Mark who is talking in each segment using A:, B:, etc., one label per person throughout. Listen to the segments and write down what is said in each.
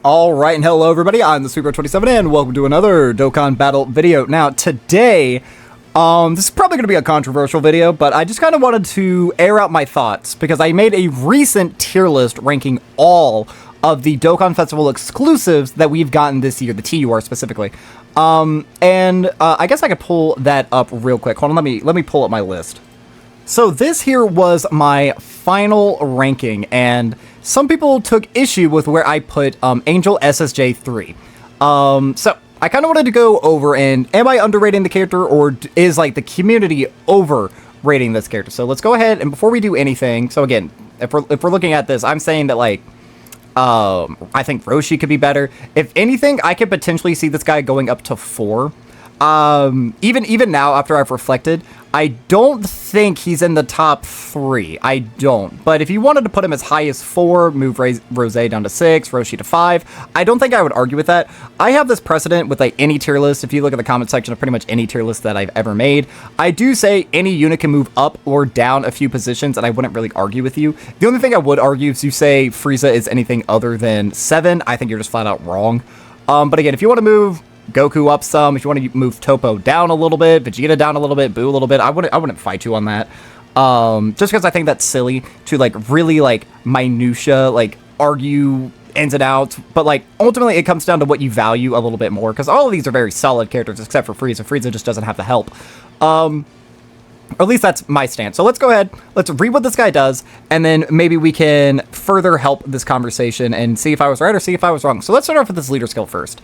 A: Alright, and hello everybody, I'm the Sweeper27 and welcome to another Dokkan battle video. Now today, this is probably going to be a controversial video, but I just kind of wanted to air out my thoughts because I made a recent tier list ranking all of the Dokkan Festival exclusives that we've gotten this year, the TUR specifically. I guess I could pull that up real quick. Hold on, let me pull up my list. So this here was my final ranking, and some people took issue with where I put Angel SSJ3. So I kind of wanted to go over and am I underrating the character, or is like the community overrating this character? So let's go ahead, and before we do anything, so again, if we're looking at this, I'm saying that like I think Roshi could be better. If anything, I could potentially see this guy going up to 4. Even now, after I've reflected, I don't think he's in the top 3. I don't. But if you wanted to put him as high as 4, move Rose down to 6, Roshi to 5, I don't think I would argue with that. I have this precedent with like any tier list. If you look at the comment section of pretty much any tier list that I've ever made, I do say any unit can move up or down a few positions, and I wouldn't really argue with you. The only thing I would argue is you say Frieza is anything other than 7. I think you're just flat out wrong. But again, if you want to move Goku up some, if you want to move Toppo down a little bit, Vegeta down a little bit, Boo a little bit, I wouldn't fight you on that. Just because I think that's silly to like really like minutia, like argue ins and outs, but like ultimately it comes down to what you value a little bit more, because all of these are very solid characters except for Frieza. Frieza just doesn't have the help. Or at least that's my stance. So let's go ahead, let's read what this guy does, and then maybe we can further help this conversation and see if I was right or see if I was wrong. So let's start off with his leader skill first.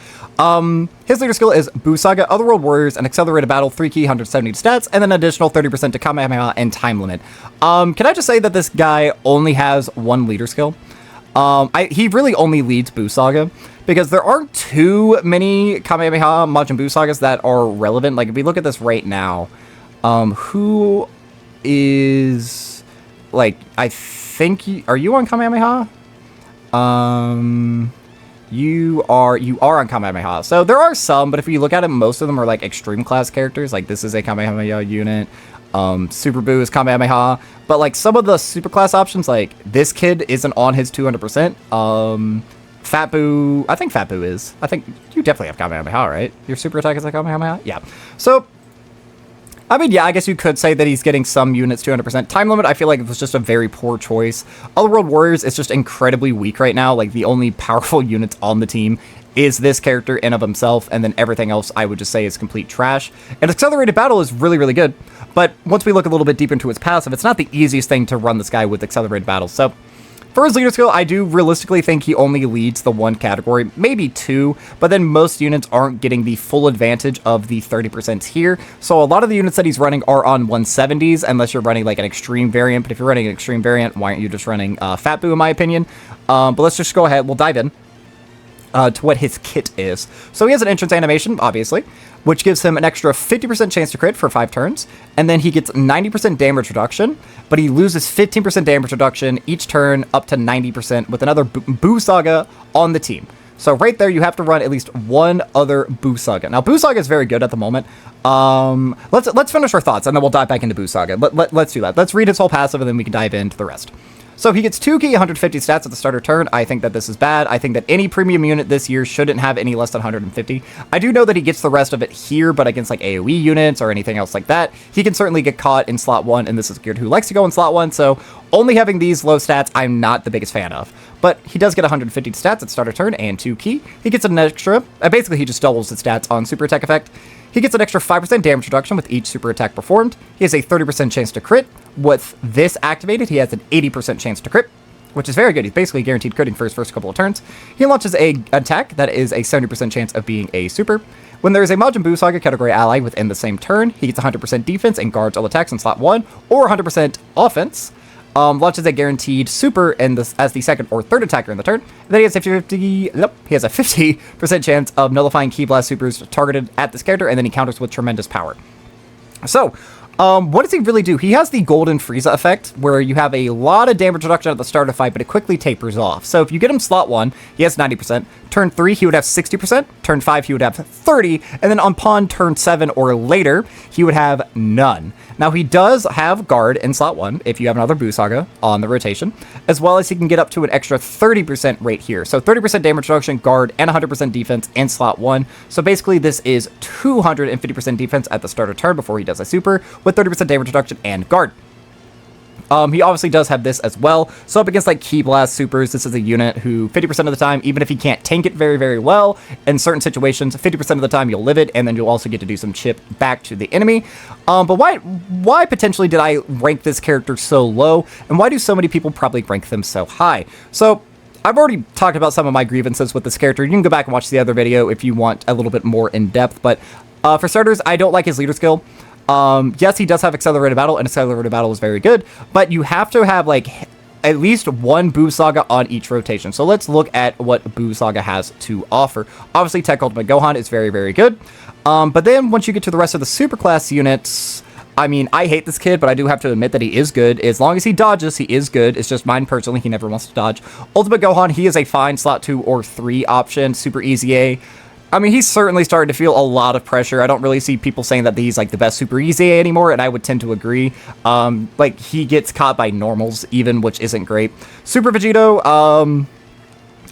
A: His leader skill is Buu Saga, Otherworld Warriors, an accelerated battle, 3 key, 170 stats, and then an additional 30% to Kamehameha and time limit. Can I just say that this guy only has 1 leader skill? He really only leads Buu Saga, because there aren't too many Kamehameha, Majin Buu Sagas that are relevant. Like if we look at this right now, who is, like, I think, are you on Kamehameha? You are on Kamehameha. So there are some, but if you look at it, most of them are like extreme class characters. Like this is a Kamehameha unit. Super Buu is Kamehameha. But like some of the super class options, like this kid isn't on his 200%. Fat Buu, I think Fat Buu is. I think you definitely have Kamehameha, right? Your super attack is like Kamehameha? Yeah. So I mean, yeah, I guess you could say that he's getting some units 200%. Time limit, I feel like it was just a very poor choice. Otherworld Warriors is just incredibly weak right now. Like, the only powerful units on the team is this character in of himself, and then everything else I would just say is complete trash. And Accelerated Battle is really, really good. But once we look a little bit deeper into its passive, it's not the easiest thing to run this guy with Accelerated Battle. So for his leader skill, I do realistically think he only leads the 1 category, maybe 2, but then most units aren't getting the full advantage of the 30% here. So a lot of the units that he's running are on 170s, unless you're running like an extreme variant. But if you're running an extreme variant, why aren't you just running Fat Buu, in my opinion? But let's just go ahead, we'll dive in to what his kit is. So he has an entrance animation, obviously, which gives him an extra 50% chance to crit for 5 turns, and then he gets 90% damage reduction, but he loses 15% damage reduction each turn up to 90% with another Buu Saga on the team. So right there, you have to run at least 1 other Buu Saga. Now, Buu Saga is very good at the moment. Let's finish our thoughts, and then we'll dive back into Buu Saga. Let's do that. Let's read his whole passive, and then we can dive into the rest. So he gets 2 key 150 stats at the starter turn. I think that this is bad. I think that any premium unit this year shouldn't have any less than 150. I do know that he gets the rest of it here, but against like AoE units or anything else like that, he can certainly get caught in slot 1, and this is a kid who likes to go in slot 1, so only having these low stats, I'm not the biggest fan of. But he does get 150 stats at starter turn and 2 key. He gets an extra, basically he just doubles his stats on super attack effect. He gets an extra 5% damage reduction with each super attack performed. He has a 30% chance to crit. With this activated, he has an 80% chance to crit, which is very good. He's basically guaranteed critting for his first couple of turns. He launches an attack that is a 70% chance of being a super. When there is a Majin Buu Saga category ally within the same turn, he gets 100% defense and guards all attacks in slot 1, or 100% offense. Launches a guaranteed super as the second or third attacker in the turn. Then he has a 50% chance of nullifying Ki Blast supers targeted at this character, and then he counters with tremendous power. So, What does he really do? He has the Golden Frieza effect, where you have a lot of damage reduction at the start of the fight, but it quickly tapers off. So if you get him slot 1, he has 90%. Turn 3, he would have 60%. Turn 5, he would have 30. And then upon turn 7 or later, he would have none. Now, he does have guard in slot 1, if you have another Buu Saga on the rotation, as well as he can get up to an extra 30% rate here. So 30% damage reduction, guard, and 100% defense in slot 1. So basically, this is 250% defense at the start of turn before he does a super, with 30% damage reduction and guard. He obviously does have this as well. So up against like Ki Blast supers, this is a unit who 50% of the time, even if he can't tank it very, very well, in certain situations, 50% of the time you'll live it, and then you'll also get to do some chip back to the enemy. But why potentially did I rank this character so low, and why do so many people probably rank them so high? So I've already talked about some of my grievances with this character. You can go back and watch the other video if you want a little bit more in depth, but for starters, I don't like his leader skill. Yes, he does have Accelerated Battle, and Accelerated Battle is very good, but you have to have, like, at least one Buu Saga on each rotation. So let's look at what Buu Saga has to offer. Obviously, Tech Ultimate Gohan is very, very good, but then once you get to the rest of the superclass units, I mean, I hate this kid, but I do have to admit that he is good. As long as he dodges, he is good. It's just mine personally, he never wants to dodge. Ultimate Gohan, he is a fine slot 2 or 3 option, super easy A. I mean, he's certainly starting to feel a lot of pressure. I don't really see people saying that he's like the best Super Easy A anymore, and I would tend to agree. Like, he gets caught by normals even, which isn't great. Super Vegito,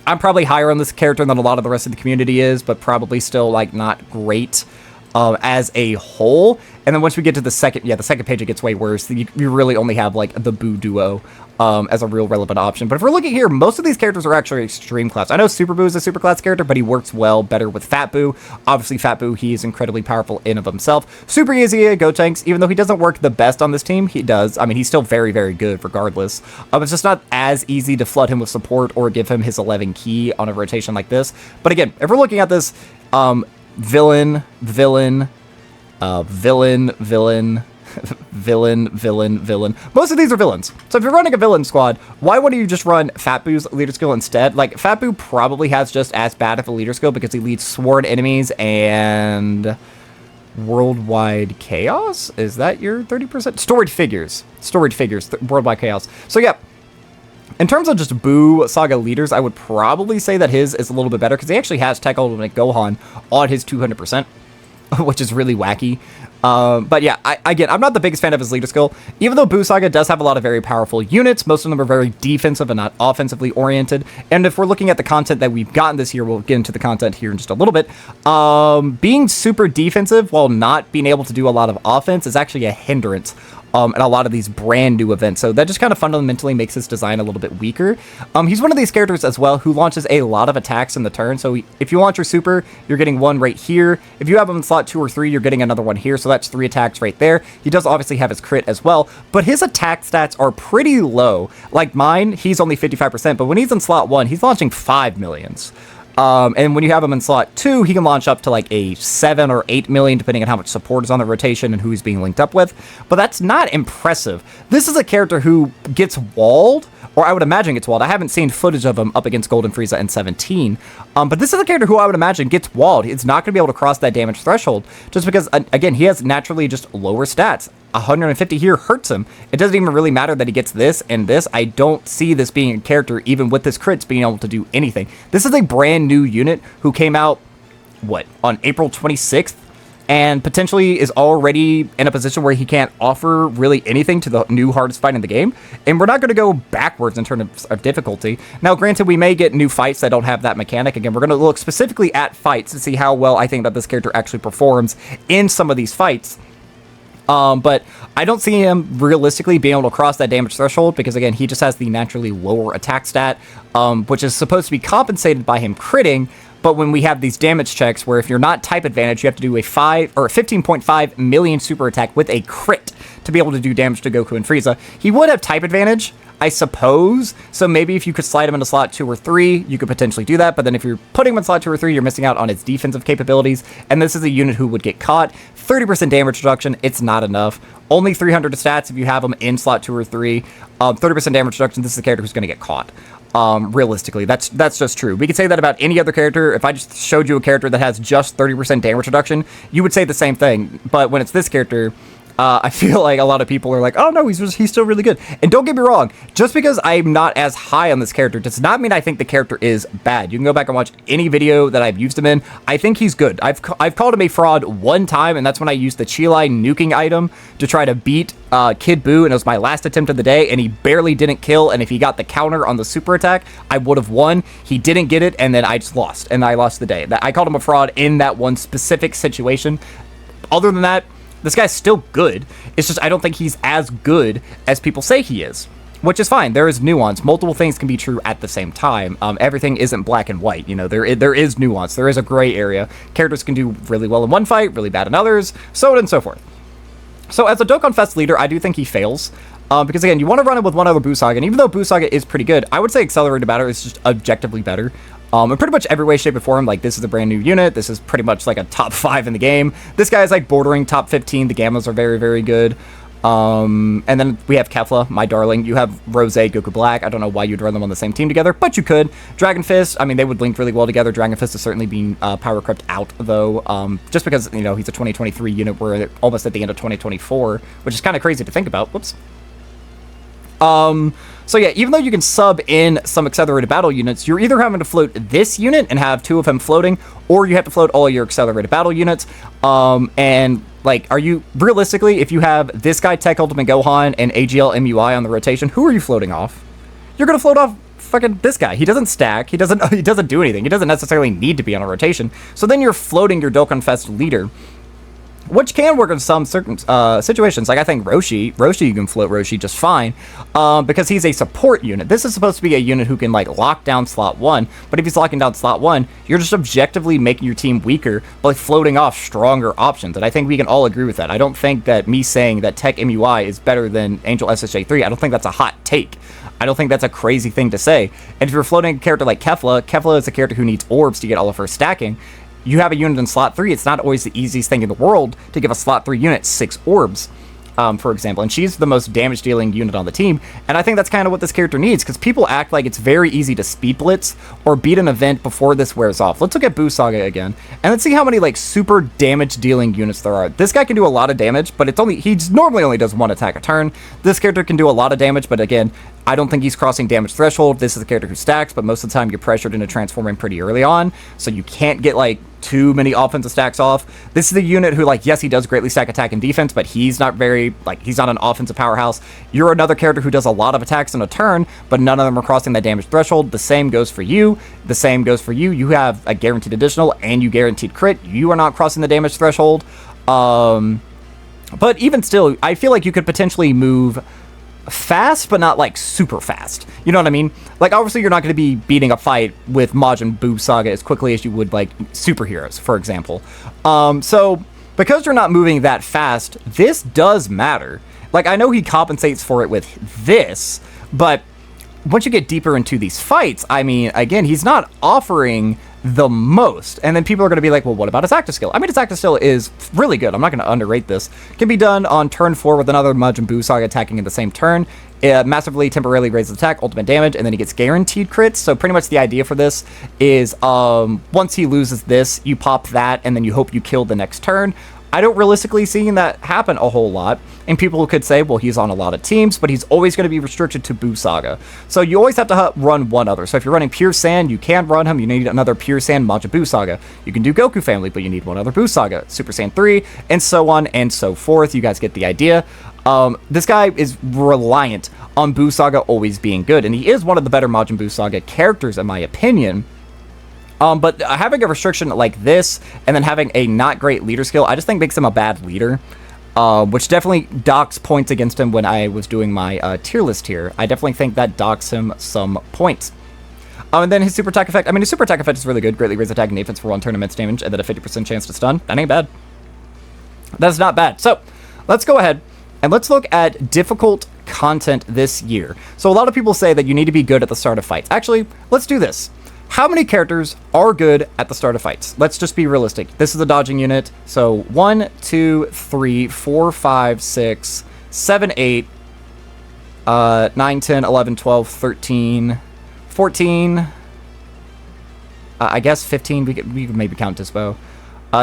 A: I'm probably higher on this character than a lot of the rest of the community is, but probably still, like, not great as a whole. And then once we get to the second page, it gets way worse. You really only have, like, the Buu duo as a real relevant option. But if we're looking here, most of these characters are actually extreme class. I know Super Buu is a super class character, but he works better with Fat Buu. Obviously, Fat Buu, he is incredibly powerful in of himself. Super easy Gotenks, even though he doesn't work the best on this team, he does. I mean, he's still very, very good regardless. It's just not as easy to flood him with support or give him his 11 key on a rotation like this. But again, if we're looking at this, villain, most of these are villains. So if you're running a villain squad, why wouldn't you just run Fat Buu's leader skill instead? Like, Fat Buu probably has just as bad of a leader skill because he leads Sworn Enemies and Worldwide Chaos? Is that your 30%? Storied Figures, Worldwide Chaos. So yeah, in terms of just Buu Saga leaders, I would probably say that his is a little bit better because he actually has Tech Ultimate Gohan on his 200%, which is really wacky. But yeah, again, I'm not the biggest fan of his leader skill. Even though Buu Saga does have a lot of very powerful units, most of them are very defensive and not offensively oriented. And if we're looking at the content that we've gotten this year, we'll get into the content here in just a little bit. Being super defensive while not being able to do a lot of offense is actually a hindrance in a lot of these brand new events. So that just kind of fundamentally makes his design a little bit weaker. He's one of these characters as well who launches a lot of attacks in the turn. So if you launch your super, you're getting one right here. If you have him in slot 2 or 3, you're getting another one here. So that's 3 attacks right there. He does obviously have his crit as well, but his attack stats are pretty low. Like mine, he's only 55%, but when he's in slot 1, he's launching 5 millions. And when you have him in slot 2, he can launch up to like a 7 or 8 million, depending on how much support is on the rotation and who he's being linked up with. But that's not impressive. This is a character who gets walled, or I would imagine gets walled. I haven't seen footage of him up against Golden Frieza in 17. But this is a character who I would imagine gets walled. It's not going to be able to cross that damage threshold, just because, again, he has naturally just lower stats. 150 here hurts him. It doesn't even really matter that he gets this and this. I don't see this being a character, even with his crits, being able to do anything. This is a brand new unit who came out, on April 26th, and potentially is already in a position where he can't offer really anything to the new hardest fight in the game. And we're not going to go backwards in terms of difficulty. Now, granted, we may get new fights that don't have that mechanic. Again, we're going to look specifically at fights to see how well I think that this character actually performs in some of these fights. But I don't see him realistically being able to cross that damage threshold because, again, he just has the naturally lower attack stat, which is supposed to be compensated by him critting. But when we have these damage checks where if you're not type advantage, you have to do a 15.5 million super attack with a crit to be able to do damage to Goku and Frieza. He would have type advantage, I suppose. So maybe if you could slide him into slot 2 or 3, you could potentially do that. But then if you're putting him in slot 2 or 3, you're missing out on his defensive capabilities. And this is a unit who would get caught. 30% damage reduction, it's not enough. Only 300 stats if you have him in slot 2 or 3. 30% damage reduction, this is a character who's going to get caught. Realistically, that's just true. We could say that about any other character. If I just showed you a character that has just 30% damage reduction, you would say the same thing. But when it's this character, I feel like a lot of people are like, oh no, he's still really good. And don't get me wrong, just because I'm not as high on this character does not mean I think the character is bad. You can go back and watch any video that I've used him in. I think he's good. I've called him a fraud one time, and that's when I used the Chilai nuking item to try to beat Kid Buu, and it was my last attempt of the day, and he barely didn't kill, and if he got the counter on the super attack, I would have won. He didn't get it, and then I just lost, and I lost the day. I called him a fraud in that one specific situation. Other than that, this guy's still good. It's just I don't think he's as good as people say he is, which is fine. There is nuance. Multiple things can be true at the same time. Everything isn't black and white. You know, there is nuance. There is a gray area. Characters can do really well in one fight, really bad in others, so on and so forth. So as a Dokkan Fest leader, I do think he fails. Because again, you want to run it with one other Buu Saga, and even though Buu Saga is pretty good, I would say Accelerated Battle is just objectively better. In pretty much every way, shape, or form. Like, this is a brand new unit. This is pretty much like a top 5 in the game. This guy is like bordering top 15. The Gammas are very, very good. And then we have Kefla, my darling. You have Rose, Goku Black. I don't know why you'd run them on the same team together, but you could. Dragon Fist, I mean, they would link really well together. Dragon Fist is certainly being power crept out, though, just because, you know, he's a 2023 unit. We're almost at the end of 2024, which is kind of crazy to think about. Whoops. So yeah, even though you can sub in some Accelerated Battle units, you're either having to float this unit and have 2 of them floating, or you have to float all your Accelerated Battle units. And like, are you realistically, if you have this guy Tech Ultimate Gohan and AGL MUI on the rotation, who are you floating off? You're gonna float off fucking this guy. He doesn't stack. He doesn't do anything. He doesn't necessarily need to be on a rotation. So then you're floating your Dokkan Fest leader, which can work in some certain situations. Like, I think Roshi, you can float Roshi just fine, because he's a support unit. This is supposed to be a unit who can, like, lock down slot 1, but if he's locking down slot 1, you're just objectively making your team weaker by floating off stronger options, and I think we can all agree with that. I don't think that me saying that Tech MUI is better than Angel SSJ3, I don't think that's a hot take. I don't think that's a crazy thing to say. And if you're floating a character like Kefla is a character who needs orbs to get all of her stacking. You have a unit in slot 3, it's not always the easiest thing in the world to give a slot 3 unit 6 orbs, for example, and she's the most damage dealing unit on the team, and I think that's kind of what this character needs, because people act like it's very easy to speed blitz or beat an event before this wears off. Let's look at Buu Saga again, and let's see how many like super damage dealing units there are. This guy can do a lot of damage, but he normally only does 1 attack a turn. This character can do a lot of damage, but again, I don't think he's crossing damage threshold. This is a character who stacks, but most of the time you're pressured into transforming pretty early on, so you can't get like too many offensive stacks off. This is the unit who, like, yes, he does greatly stack attack and defense, but he's not very, like, he's not an offensive powerhouse. You're another character who does a lot of attacks in a turn, but none of them are crossing that damage threshold. The same goes for you. The same goes for you. You have a guaranteed additional, and you guaranteed crit. You are not crossing the damage threshold. But even still, I feel like you could potentially move fast, but not like super fast. You know what I mean? Like, obviously you're not going to be beating a fight with Majin Buu Saga as quickly as you would like superheroes, for example. So because you're not moving that fast, this does matter. Like, I know he compensates for it with this, but once you get deeper into these fights, I mean, again, he's not offering the most. And then people are going to be like, well, what about his active skill? I mean, his active skill is really good. I'm not going to underrate this. Can be done on turn 4 with another Majin Buu Saga attacking in the same turn. It massively temporarily raises attack, ultimate damage, and then he gets guaranteed crits. So pretty much the idea for this is once he loses this, you pop that, and then you hope you kill the next turn. I don't realistically see that happen a whole lot, and people could say, well, he's on a lot of teams, but he's always going to be restricted to Buu Saga. So you always have to run one other. So if you're running Pure Sand, you can run him. You need another Pure Sand Majin Buu Saga. You can do Goku Family, but you need one other Buu Saga, Super Saiyan 3, and so on and so forth. You guys get the idea. This guy is reliant on Buu Saga always being good, and he is one of the better Majin Buu Saga characters, in my opinion. But having a restriction like this, and then having a not great leader skill, I just think makes him a bad leader, which definitely docks points against him when I was doing my tier list here. I definitely think that docks him some points. And then his super attack effect, I mean, his super attack effect is really good. Greatly raise attack and defense for 1 turn immense damage, and then a 50% chance to stun. That ain't bad. That's not bad. So, let's go ahead, and let's look at difficult content this year. So a lot of people say that you need to be good at the start of fights. Actually, let's do this. How many characters are good at the start of fights? Let's just be realistic. This is a dodging unit. So 1, 2, 3, 4, 5, 6, 7, 8, 9, 10, 11, 12, 13, 14, I guess 15. We could maybe count Dispo.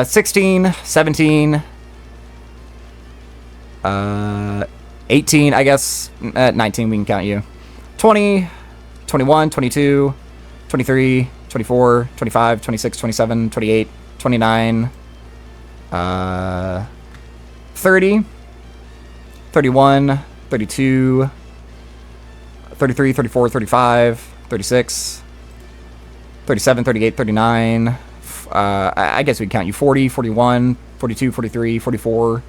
A: 16, 17, 18, I guess. 19, we can count you. 20, 21, 22, 23, 24, 25, 26, 27, 28, 29, 30, 31, 32, 33, 34, 35, 36, 37, 38, 39. I guess we'd count you 40, 41, 42, 43, 44.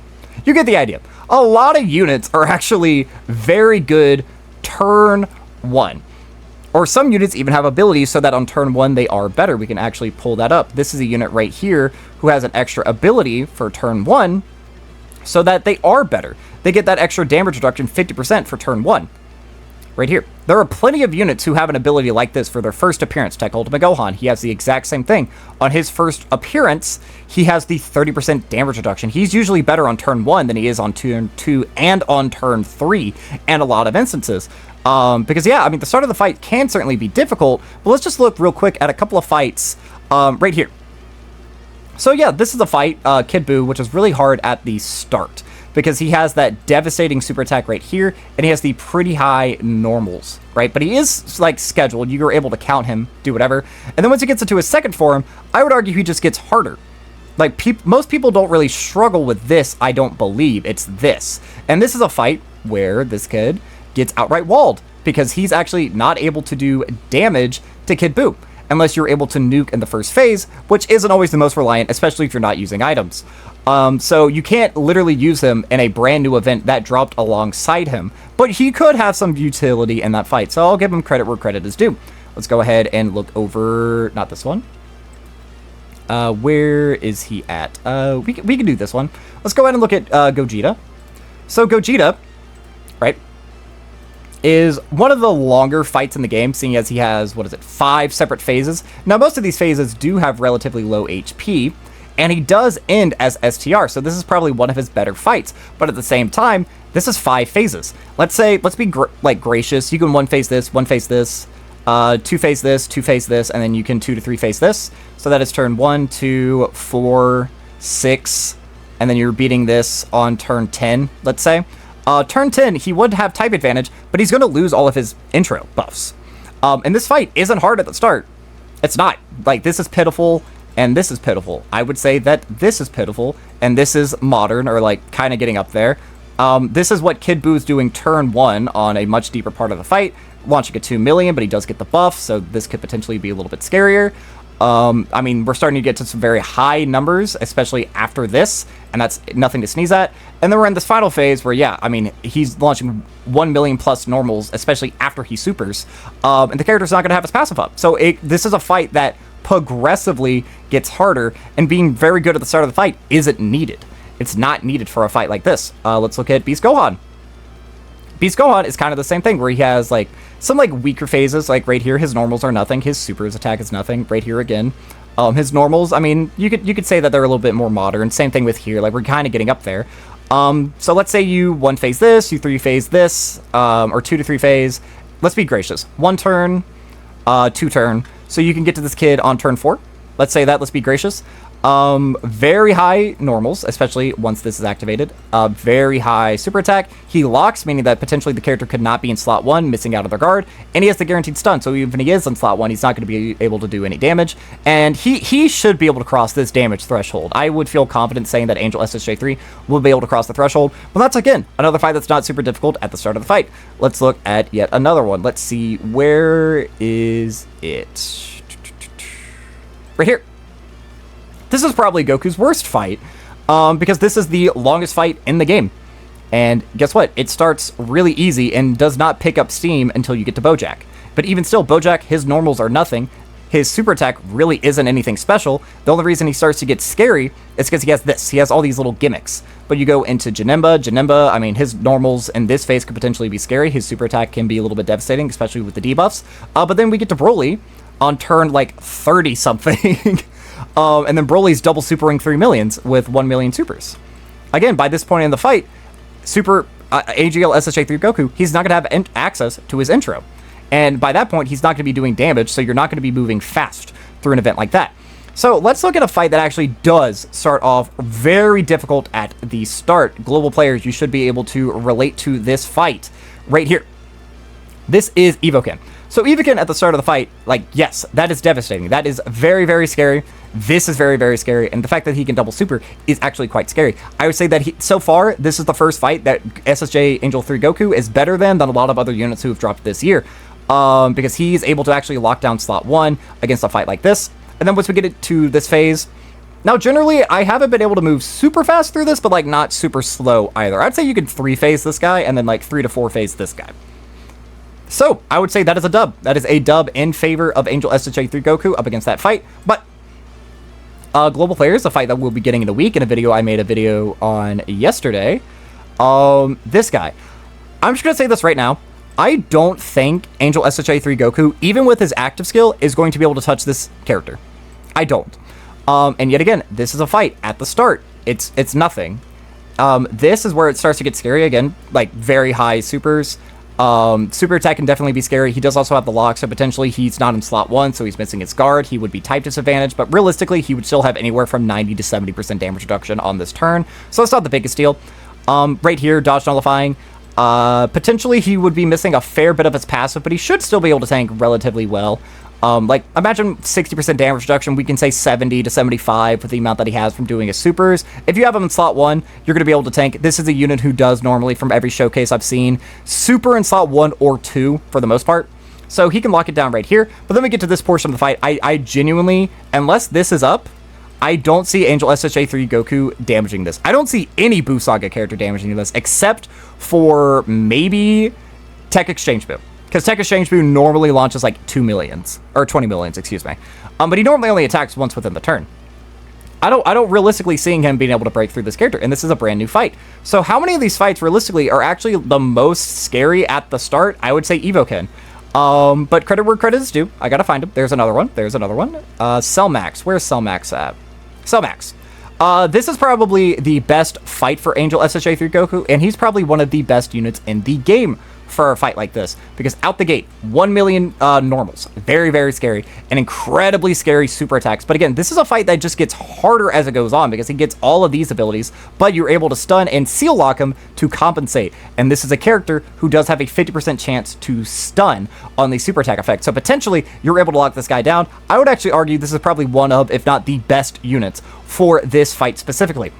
A: You get the idea. A lot of units are actually very good turn 1. Or some units even have abilities so that on turn 1 they are better. We can actually pull that up. This is a unit right here who has an extra ability for turn 1 so that they are better. They get that extra damage reduction 50% for turn 1. Right here. There are plenty of units who have an ability like this for their first appearance. Tech Ultimate Gohan, he has the exact same thing. On his first appearance, he has the 30% damage reduction. He's usually better on turn 1 than he is on turn 2 and on turn 3 and a lot of instances. Because, yeah, I mean, the start of the fight can certainly be difficult, but let's just look real quick at a couple of fights right here. So, yeah, this is a fight, Kid Buu, which is really hard at the start, because he has that devastating super attack right here, and he has the pretty high normals, right? But he is, like, scheduled. You're able to count him, do whatever. And then once he gets into his second form, I would argue he just gets harder. Like, most people don't really struggle with this, I don't believe. It's this. And this is a fight where this kid gets outright walled, because he's actually not able to do damage to Kid Buu, unless you're able to nuke in the first phase, which isn't always the most reliant, especially if you're not using items. So you can't literally use him in a brand new event that dropped alongside him, but he could have some utility in that fight, so I'll give him credit where credit is due. Let's go ahead and look over, not this one. Where is he at? We can do this one. Let's go ahead and look at Gogeta. So Gogeta, right, is one of the longer fights in the game, seeing as he has, 5 separate phases. Now, most of these phases do have relatively low HP, and he does end as STR, so this is probably one of his better fights. But at the same time, this is 5 phases. Let's be gracious. You can 1 phase this, 1 phase this, 2 phase this, 2 phase this, and then you can 2 to 3 phase this. So that is turn 1, 2, 4, 6, and then you're beating this on turn 10, let's say. Turn 10, he would have type advantage, but he's going to lose all of his intro buffs. And this fight isn't hard at the start. It's not. Like, this is pitiful, and this is pitiful. I would say that this is pitiful, and this is modern, or, like, kind of getting up there. This is what Kid Buu is doing turn 1 on a much deeper part of the fight, launching a 2 million, but he does get the buff, so this could potentially be a little bit scarier. I mean, we're starting to get to some very high numbers, especially after this, and that's nothing to sneeze at. And then we're in this final phase where, yeah, I mean, he's launching 1 million plus normals, especially after he supers, and the character's not going to have his passive up. So this is a fight that progressively gets harder, and being very good at the start of the fight isn't needed. It's not needed for a fight like this. Let's look at Beast Gohan. Beast Gohan is kind of the same thing, where he has, like, some, like, weaker phases. Like, right here, his normals are nothing. His super's attack is nothing. Right here again. His normals, I mean, you could say that they're a little bit more modern. Same thing with here. Like, we're kind of getting up there. So let's say you 1 phase this, you 3 phase this, or 2 to 3 phase. Let's be gracious. 1 turn, 2 turn. So you can get to this kid on turn 4. Let's say that. Let's be gracious. Very high normals, especially once this is activated. Very high super attack. He locks, meaning that potentially the character could not be in slot 1, missing out of their guard, and he has the guaranteed stun, so even if he is in slot 1, he's not going to be able to do any damage, and he should be able to cross this damage threshold. I would feel confident saying that Angel SSJ3 will be able to cross the threshold, but that's, again, another fight that's not super difficult at the start of the fight. Let's look at yet another one. Let's see, where is it? Right here. This is probably Goku's worst fight, because this is the longest fight in the game. And guess what? It starts really easy and does not pick up steam until you get to Bojack. But even still, Bojack, his normals are nothing. His super attack really isn't anything special. The only reason he starts to get scary is because he has this. He has all these little gimmicks. But you go into Janemba, I mean, his normals in this phase could potentially be scary. His super attack can be a little bit devastating, especially with the debuffs. But then we get to Broly on turn, like, 30-something. And then Broly's double supering 3 millions with 1 million supers. Again, by this point in the fight, AGL SSJ3 Goku, he's not going to have access to his intro. And by that point, he's not going to be doing damage, so you're not going to be moving fast through an event like that. So let's look at a fight that actually does start off very difficult at the start. Global players, you should be able to relate to this fight right here. This is Evoken. So Evoken at the start of the fight, like, yes, that is devastating. That is very, very scary. This is very, very scary. And the fact that he can double super is actually quite scary. I would say that so far, this is the first fight that SSJ Angel 3 Goku is better than a lot of other units who have dropped this year. Because he's able to actually lock down slot 1 against a fight like this. And then once we get it to this phase, now generally I haven't been able to move super fast through this, but like not super slow either. I'd say you could 3-phase this guy and then like 3 to 4-phase this guy. So I would say that is a dub. That is a dub in favor of Angel SSJ3 Goku up against that fight. But Global Players, a fight that we'll be getting in a week in a video I made a video on yesterday. This guy. I'm just going to say this right now. I don't think Angel SSJ3 Goku, even with his active skill, is going to be able to touch this character. I don't. And yet again, this is a fight at the start. It's nothing. This is where it starts to get scary again, like very high supers. Super attack can definitely be scary. He does also have the lock, so potentially he's not in slot 1, so he's missing his guard. He would be type disadvantage, but realistically, he would still have anywhere from 90 to 70% damage reduction on this turn, so it's not the biggest deal. Right here, dodge nullifying. Potentially he would be missing a fair bit of his passive, but he should still be able to tank relatively well. Like, imagine 60% damage reduction, we can say 70 to 75 with the amount that he has from doing his supers. If you have him in slot 1, you're going to be able to tank. This is a unit who does normally, from every showcase I've seen, super in slot 1 or 2 for the most part. So he can lock it down right here. But then we get to this portion of the fight. I genuinely, unless this is up, I don't see Angel SSJ3 Goku damaging this. I don't see any Buu Saga character damaging this, except for maybe Tech Exchange Buu. Because Tech Exchange Buu normally launches like 2 millions, or 20 millions, excuse me. But he normally only attacks once within the turn. I don't realistically seeing him being able to break through this character, and this is a brand new fight. So how many of these fights realistically are actually the most scary at the start? I would say Evoken. But credit where credit is due. I gotta find him. There's another one. There's another one. Cellmax. Where's Cellmax at? Cellmax. This is probably the best fight for Angel SSJ3 Goku, and he's probably one of the best units in the game for a fight like this, because out the gate, 1 million normals, very, very scary, and incredibly scary super attacks. But again, this is a fight that just gets harder as it goes on, because he gets all of these abilities, but you're able to stun and seal lock him to compensate. And this is a character who does have a 50% chance to stun on the super attack effect, so potentially you're able to lock this guy down. I would actually argue this is probably one of, if not the best units for this fight specifically.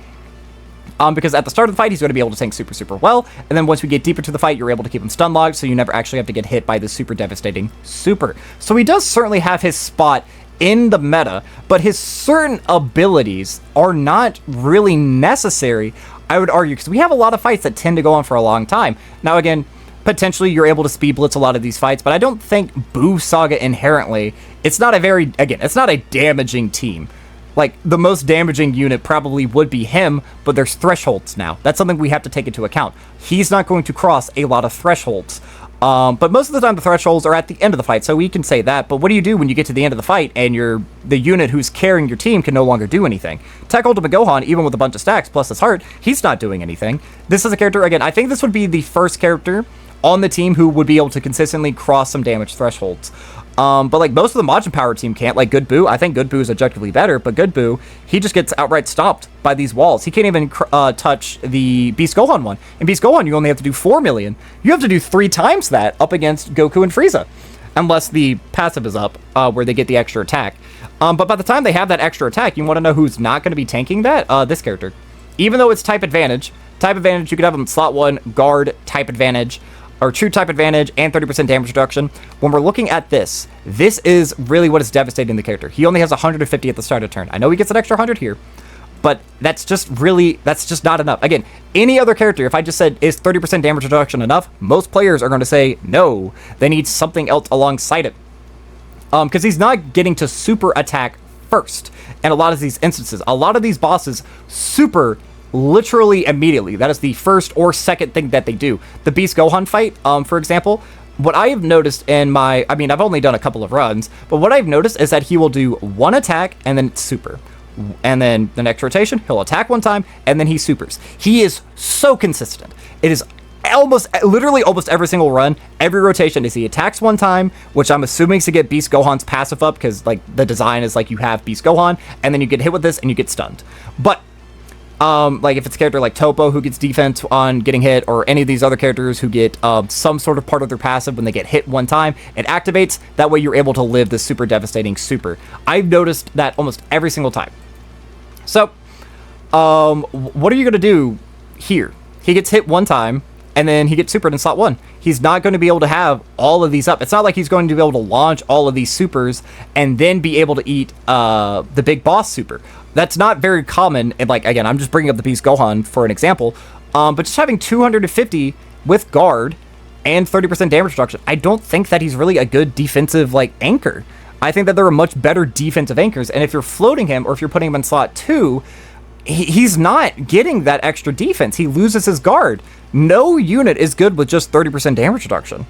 A: Because at the start of the fight, he's going to be able to tank super, super well. And then once we get deeper to the fight, you're able to keep him stun locked, so you never actually have to get hit by the super devastating super. So he does certainly have his spot in the meta, but his certain abilities are not really necessary, I would argue, because we have a lot of fights that tend to go on for a long time. Now, again, potentially you're able to speed blitz a lot of these fights, but I don't think Buu Saga inherently, it's not a damaging team. Like, the most damaging unit probably would be him, but there's thresholds now. That's something we have to take into account. He's not going to cross a lot of thresholds. But most of the time the thresholds are at the end of the fight, so we can say that. But what do you do when you get to the end of the fight and the unit who's carrying your team can no longer do anything? Tech Ultimate Gohan, even with a bunch of stacks plus his heart, he's not doing anything. This is a character, again, I think this would be the first character on the team who would be able to consistently cross some damage thresholds. But like most of the Majin Power team can't. Like Good Buu, I think Good Buu is objectively better, but Good Buu, he just gets outright stopped by these walls. He can't even touch the Beast Gohan one. In Beast Gohan, you only have to do 4 million. You have to do 3 times that up against Goku and Frieza, unless the passive is up, where they get the extra attack. But by the time they have that extra attack, you want to know who's not going to be tanking that? This character. Even though it's type advantage, you could have him slot 1, guard, type advantage, or true type advantage, and 30% damage reduction. When we're looking at this is really what is devastating the character. He only has 150 at the start of turn. I know he gets an extra 100 here, but that's just not enough. Again, any other character, if I just said, is 30% damage reduction enough? Most players are going to say, no, they need something else alongside it. Because he's not getting to super attack first. And a lot of these instances, a lot of these bosses super literally immediately. That is the first or second thing that they do. The Beast Gohan fight, for example, what I have noticed in my, I've only done a couple of runs, but what I've noticed is that he will do one attack and then super. And then the next rotation, he'll attack one time and then he supers. He is so consistent. It is literally almost every single run, every rotation is he attacks one time, which I'm assuming is to get Beast Gohan's passive up, because like the design is like you have Beast Gohan, and then you get hit with this and you get stunned. But like if it's a character like Topo who gets defense on getting hit, or any of these other characters who get some sort of part of their passive when they get hit one time, it activates. That way you're able to live this super devastating super. I've noticed that almost every single time. So, what are you going to do here? He gets hit one time, and then he gets supered in slot 1. He's not going to be able to have all of these up. It's not like he's going to be able to launch all of these supers and then be able to eat the big boss super. That's not very common. And like, again, I'm just bringing up the Beast Gohan for an example. But just having 250 with guard and 30% damage reduction, I don't think that he's really a good defensive like anchor. I think that there are much better defensive anchors. And if you're floating him, or if you're putting him in slot 2, he's not getting that extra defense. He loses his guard. No unit is good with just 30% damage reduction.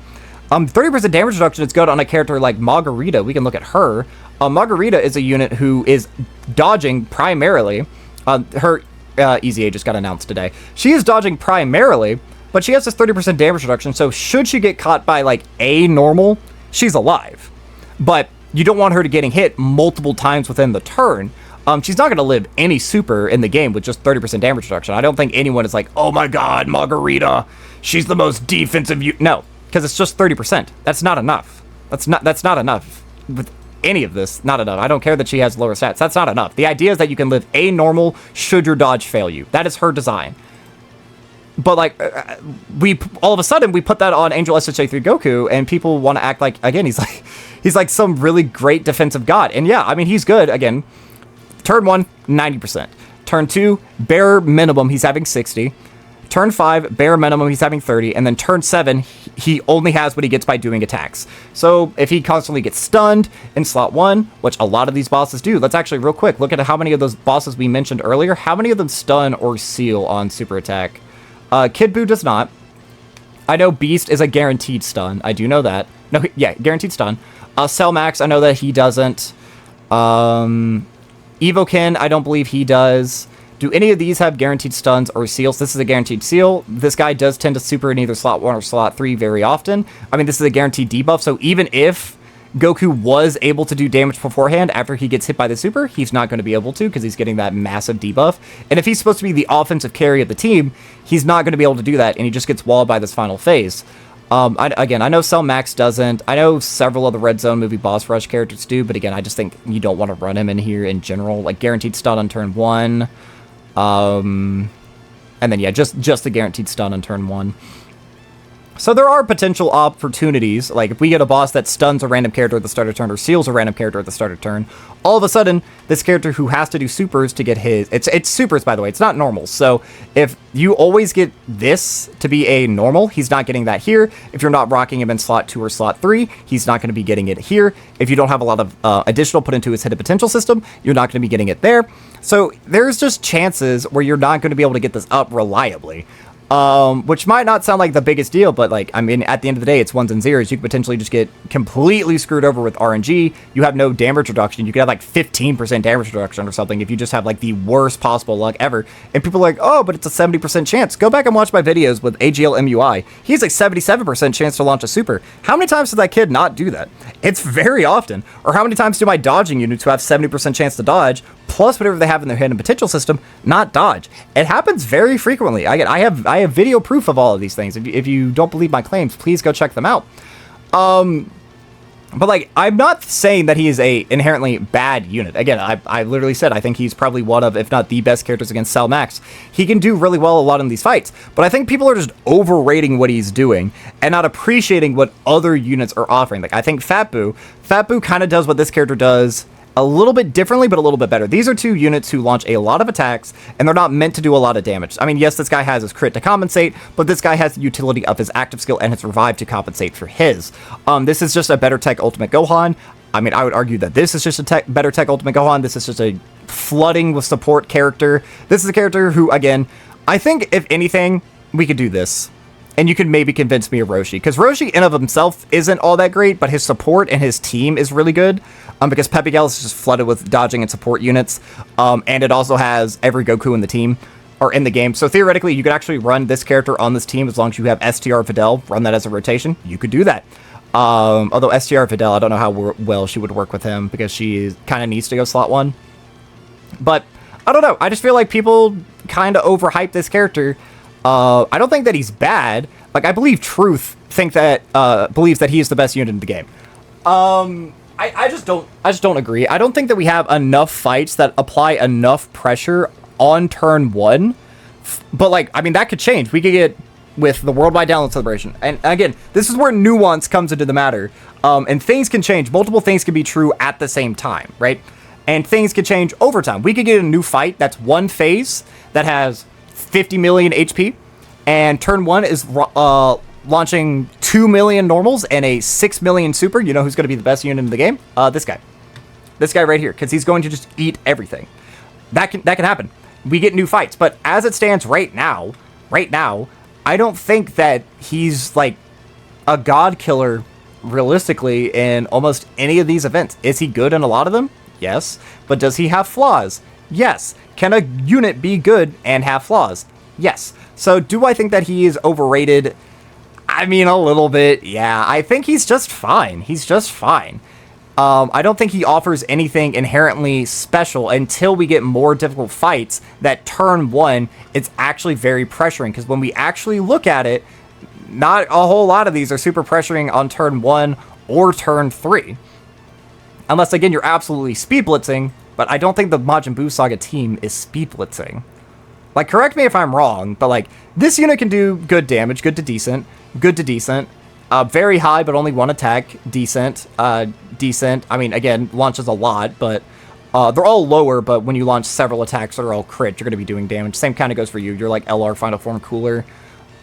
A: 30% damage reduction is good on a character like Margarita. We can look at her. Margarita is a unit who is dodging primarily. Her EZA just got announced today. She is dodging primarily, but she has this 30% damage reduction, so should she get caught by like a normal, she's alive. But you don't want her to getting hit multiple times within the turn. She's not going to live any super in the game with just 30% damage reduction. I don't think anyone is like, oh my god, Margarita, she's the most defensive No, because it's just 30%. That's not enough. That's not enough. With any of this, not enough. I don't care that she has lower stats. That's not enough. The idea is that you can live a normal should your dodge fail you. That is her design. But like, all of a sudden we put that on Angel SSJ3 Goku, and people want to act like, again, he's like some really great defensive god. And yeah, I mean, he's good. Again, turn 1, 90%. Turn 2, bare minimum, he's having 60. Turn 5, bare minimum, he's having 30. And then turn 7, he only has what he gets by doing attacks. So if he constantly gets stunned in slot 1, which a lot of these bosses do, let's actually real quick look at how many of those bosses we mentioned earlier. How many of them stun or seal on super attack? Kid Buu does not. I know Beast is a guaranteed stun. I do know that. No, yeah, guaranteed stun. Cell Max, I know that he doesn't. Evokin, I don't believe he does. Do any of these have guaranteed stuns or seals? This is a guaranteed seal. This guy does tend to super in either slot 1 or slot 3 very often. I mean, this is a guaranteed debuff, so even if Goku was able to do damage beforehand after he gets hit by the super, he's not going to be able to because he's getting that massive debuff. And if he's supposed to be the offensive carry of the team, he's not going to be able to do that, and he just gets walled by this final phase. Again, I know Cell Max doesn't. I know several of the Red Zone movie boss rush characters do, but again, I just think you don't want to run him in here in general. Like, guaranteed stun on turn 1. And then, yeah, just the guaranteed stun on turn 1. So there are potential opportunities, like if we get a boss that stuns a random character at the start of turn or seals a random character at the start of turn, all of a sudden, this character who has to do supers to get his... It's supers, by the way, it's not normals. So if you always get this to be a normal, he's not getting that here. If you're not rocking him in slot 2 or slot 3, he's not going to be getting it here. If you don't have a lot of additional put into his hidden potential system, you're not going to be getting it there. So there's just chances where you're not going to be able to get this up reliably. Which might not sound like the biggest deal, but like, I mean, at the end of the day, it's ones and zeros. You could potentially just get completely screwed over with RNG. You have no damage reduction. You could have like 15% damage reduction or something if you just have like the worst possible luck ever. And people are like, oh, but it's a 70% chance. Go back and watch my videos with AGL MUI. He has like 77% chance to launch a super. How many times does that kid not do that? It's very often. Or how many times do my dodging units who have 70% chance to dodge, plus whatever they have in their hidden potential system, not dodge? It happens very frequently. I have video proof of all of these things. If you don't believe my claims, please go check them out. But like, I'm not saying that he is a inherently bad unit. Again, I literally said I think he's probably one of, if not the best characters against Cell Max. He can do really well a lot in these fights, but I think people are just overrating what he's doing and not appreciating what other units are offering. Like, I think Fat Buu kind of does what this character does a little bit differently, but a little bit better. These are two units who launch a lot of attacks, and they're not meant to do a lot of damage. I mean, yes, this guy has his crit to compensate, but this guy has the utility of his active skill and his revive to compensate for his. This is just a better tech Ultimate Gohan. I mean, I would argue that this is just a better tech Ultimate Gohan. This is just a flooding with support character. This is a character who, again, I think, if anything, we could do this. And you can maybe convince me of Roshi, because Roshi in of himself isn't all that great, but his support and his team is really good, because Pepigel is just flooded with dodging and support units, and it also has every Goku in the team. or in the game. So theoretically, you could actually run this character on this team as long as you have STR Videl, run that as a rotation. You could do that. Although STR Videl, I don't know how well she would work with him because she kind of needs to go slot 1. But I don't know. I just feel like people kind of overhype this character. I don't think that he's bad. Like, I believe Truth believes that he is the best unit in the game. I just don't agree. I don't think that we have enough fights that apply enough pressure on turn 1. But, like, I mean, that could change. We could get with the Worldwide Download Celebration. And again, this is where nuance comes into the matter. And things can change. Multiple things can be true at the same time, right? And things can change over time. We could get a new fight that's one phase that has 50 million HP. And turn 1 is launching 2 million normals and a 6 million super. You know who's going to be the best unit in the game? This guy. This guy right here. Because he's going to just eat everything. That can happen. We get new fights. But as it stands right now, I don't think that he's like a god killer realistically in almost any of these events. Is he good in a lot of them? Yes. But does he have flaws? Yes. Can a unit be good and have flaws? Yes. So do I think that he is overrated? I mean, a little bit. Yeah, I think he's just fine. He's just fine. I don't think he offers anything inherently special until we get more difficult fights that turn 1, it's actually very pressuring. Because when we actually look at it, not a whole lot of these are super pressuring on turn 1 or turn 3. Unless, again, you're absolutely speed blitzing, but I don't think the Majin Buu Saga team is speed blitzing. Like, correct me if I'm wrong, but, like, this unit can do good damage, good to decent, very high, but only 1 attack, decent. I mean, again, launches a lot, but they're all lower, but when you launch several attacks that are all crit, you're going to be doing damage. Same kind of goes for you. You're, like, LR Final Form cooler.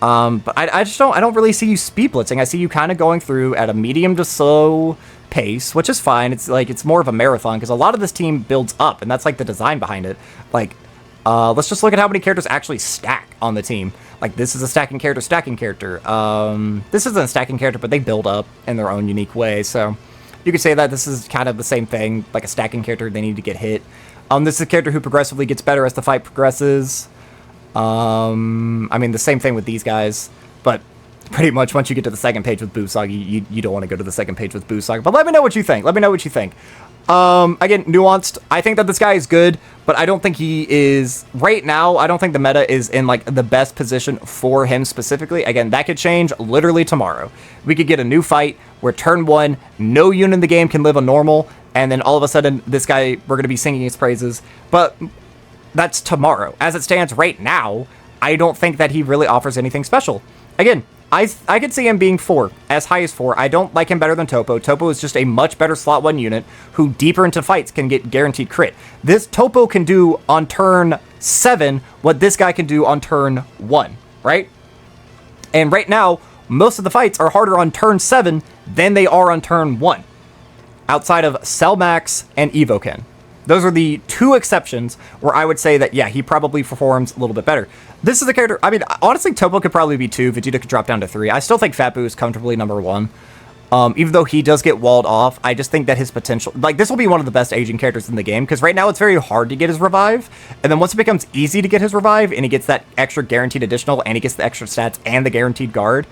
A: But I don't really see you speed blitzing. I see you kind of going through at a medium to slow pace, which is fine. It's, like, it's more of a marathon, because a lot of this team builds up, and that's, like, the design behind it. Like, let's just look at how many characters actually stack on the team. Like, this is a stacking character. This isn't a stacking character, but they build up in their own unique way, so you could say that this is kind of the same thing, like a stacking character, they need to get hit. This is a character who progressively gets better as the fight progresses. I mean, the same thing with these guys, but pretty much once you get to the second page with Buu Saga, you don't want to go to the second page with Buu Saga, but let me know what you think. Again, nuanced. I think that this guy is good, but I don't think he is, right now, I don't think the meta is in, like, the best position for him specifically. Again, that could change literally tomorrow. We could get a new fight where turn 1, no unit in the game can live a normal, and then all of a sudden, this guy, we're going to be singing his praises. But that's tomorrow. As it stands right now, I don't think that he really offers anything special. Again, I could see him being 4, as high as 4. I don't like him better than Topo. Topo is just a much better slot 1 unit who deeper into fights can get guaranteed crit. This Topo can do on turn 7 what this guy can do on turn 1, right? And right now, most of the fights are harder on turn 7 than they are on turn 1. Outside of Cellmax and Evoken. Those are the 2 exceptions where I would say that, yeah, he probably performs a little bit better. This is a character, I mean, honestly, Topo could probably be 2, Vegeta could drop down to 3. I still think Fat Buu is comfortably number 1. Even though he does get walled off, I just think that his potential, like, this will be one of the best aging characters in the game, because right now it's very hard to get his revive, and then once it becomes easy to get his revive, and he gets that extra guaranteed additional, and he gets the extra stats and the guaranteed guard,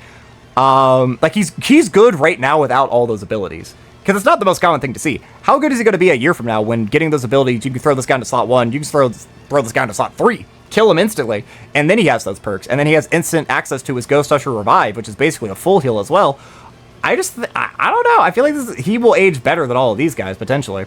A: like, he's good right now without all those abilities. Because it's not the most common thing to see. How good is he going to be a year from now when getting those abilities, you can throw this guy into slot 1, you can throw this guy into slot 3, kill him instantly, and then he has those perks, and then he has instant access to his Ghost Usher Revive, which is basically a full heal as well. I don't know, I feel like he will age better than all of these guys, potentially.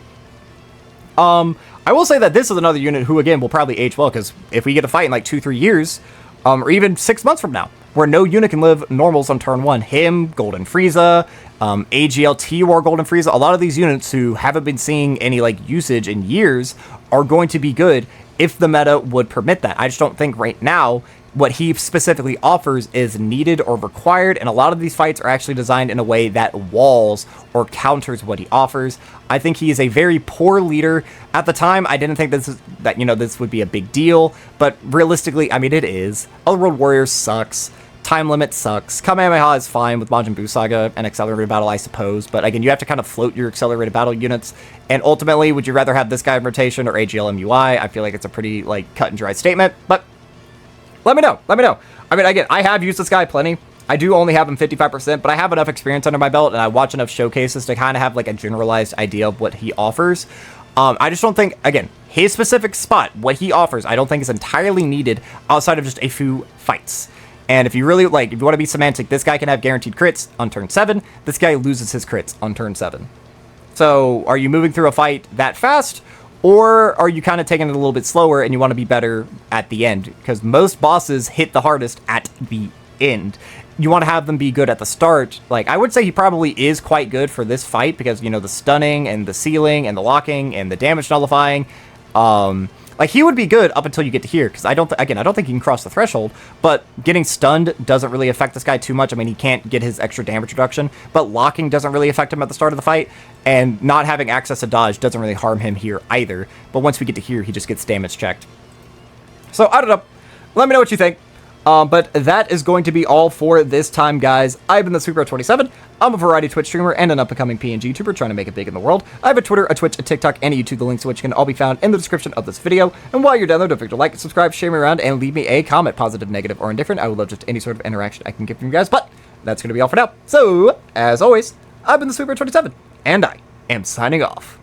A: I will say that this is another unit who, again, will probably age well, because if we get a fight in like 2-3 years, or even 6 months from now, where no unit can live normals on turn 1. Him, Golden Frieza, AGL, TUR, Golden Frieza, a lot of these units who haven't been seeing any, like, usage in years are going to be good if the meta would permit that. I just don't think right now what he specifically offers is needed or required, and a lot of these fights are actually designed in a way that walls or counters what he offers. I think he is a very poor leader. At the time, I didn't think this would be a big deal, but realistically, I mean, it is. Otherworld Warriors sucks. Time Limit sucks. Kamehameha is fine with Majin Buu Saga and Accelerated Battle, I suppose, but again, you have to kind of float your Accelerated Battle units, and ultimately, would you rather have this guy in rotation or AGL MUI? I feel like it's a pretty, like, cut and dry statement, but let me know. Let me know. I mean, again, I have used this guy plenty. I do only have him 55%, but I have enough experience under my belt, and I watch enough showcases to kind of have like a generalized idea of what he offers. I just don't think, again, his specific spot, what he offers, I don't think is entirely needed outside of just a few fights. And if you really, like, if you want to be semantic, this guy can have guaranteed crits on turn 7. This guy loses his crits on turn 7. So, are you moving through a fight that fast? Or are you kind of taking it a little bit slower and you want to be better at the end? Because most bosses hit the hardest at the end. You want to have them be good at the start. Like, I would say he probably is quite good for this fight because, you know, the stunning and the sealing and the locking and the damage nullifying. Like, he would be good up until you get to here because I don't think he can cross the threshold, but getting stunned doesn't really affect this guy too much. I mean, he can't get his extra damage reduction, but locking doesn't really affect him at the start of the fight, and not having access to dodge doesn't really harm him here either. But once we get to here, he just gets damage checked. So, I don't know. Let me know what you think. But that is going to be all for this time, guys. I've been the Super27. I'm a variety Twitch streamer and an up-and-coming PNG YouTuber trying to make it big in the world. I have a Twitter, a Twitch, a TikTok, and a YouTube, the links to which can all be found in the description of this video. And while you're down there, don't forget to like, subscribe, share me around, and leave me a comment, positive, negative, or indifferent. I would love just any sort of interaction I can get from you guys, but that's going to be all for now. So, as always, I've been the Super27, and I am signing off.